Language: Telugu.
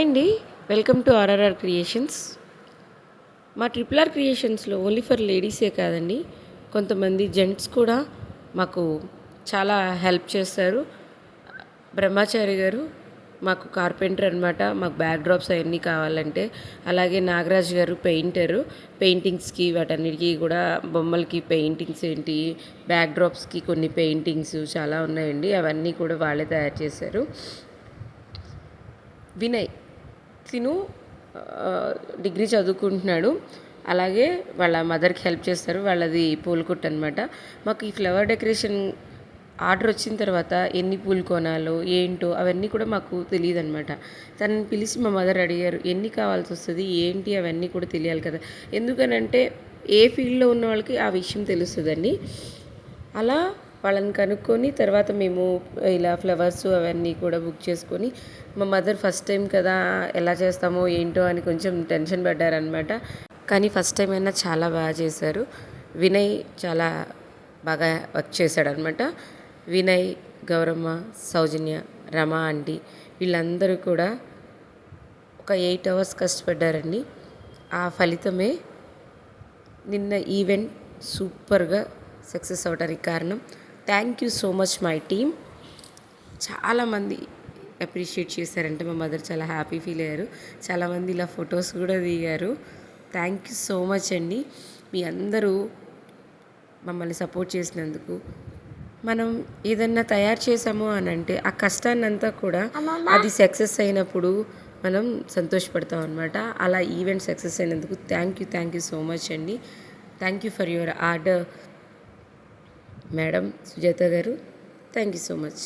అండి, వెల్కమ్ టు ఆర్ఆర్ఆర్ క్రియేషన్స్. మా ట్రిపుల్ క్రియేషన్స్లో ఓన్లీ ఫర్ లేడీసే కాదండి, కొంతమంది జెంట్స్ కూడా మాకు చాలా హెల్ప్ చేస్తారు. బ్రహ్మచారి గారు మాకు కార్పెంటర్ అనమాట. మాకు బ్యాక్ డ్రాప్స్ అవన్నీ కావాలంటే, అలాగే నాగరాజ్ గారు పెయింటరు. పెయింటింగ్స్కి వాటన్నిటికీ కూడా బొమ్మలకి పెయింటింగ్స్ ఏంటి, బ్యాక్ డ్రాప్స్కి కొన్ని పెయింటింగ్స్ చాలా ఉన్నాయండి. అవన్నీ కూడా వాళ్ళే తయారు చేశారు. వినయ్ తిను డిగ్రీ చదువుకుంటున్నాడు. అలాగే వాళ్ళ మదర్కి హెల్ప్ చేస్తారు. వాళ్ళది పూలకుట్టు అనమాట. మాకు ఈ ఫ్లవర్ డెకరేషన్ ఆర్డర్ వచ్చిన తర్వాత ఎన్ని పూలు కొనాలో ఏంటో అవన్నీ కూడా మాకు తెలియదు అనమాట. తనని పిలిచి మా మదర్ అడిగారు, ఎన్ని కావాల్సి వస్తుంది ఏంటి అవన్నీ కూడా తెలియాలి కదా. ఎందుకనంటే ఏ ఫీల్డ్లో ఉన్న వాళ్ళకి ఆ విషయం తెలుస్తుందండి. అలా వాళ్ళని కనుక్కొని తర్వాత మేము ఇలా ఫ్లవర్స్ అవన్నీ కూడా బుక్ చేసుకొని, మా మదర్ ఫస్ట్ టైం కదా ఎలా చేస్తామో ఏంటో అని కొంచెం టెన్షన్ పడ్డారనమాట. కానీ ఫస్ట్ టైం అయినా చాలా బాగా చేశారు. వినయ్ చాలా బాగా వర్క్ చేశాడనమాట. వినయ్, గౌరమ్మ, సౌజన్య, రమ ఆంటీ వీళ్ళందరూ కూడా ఒక 8 hours కష్టపడ్డారండి. ఆ ఫలితమే నిన్న ఈవెంట్ సూపర్గా సక్సెస్ అవడానికి కారణం. Thank you so much my team. చాలామంది అప్రిషియేట్ చేశారంటే మా మదర్ చాలా హ్యాపీ ఫీల్ అయ్యారు. చాలామంది ఇలా ఫొటోస్ కూడా దిగారు. థ్యాంక్ యూ సో మచ్ అండి. మీ అందరూ మమ్మల్ని సపోర్ట్ చేసినందుకు. మనం ఏదన్నా తయారు చేసాము అని అంటే ఆ కష్టాన్ని అంతా కూడా అది సక్సెస్ అయినప్పుడు మనం సంతోషపడతాం అనమాట. అలా ఈవెంట్ సక్సెస్ అయినందుకు థ్యాంక్ యూ సో మచ్ అండి. Thank you for your order madam Sujatha గారు. Thank you so much.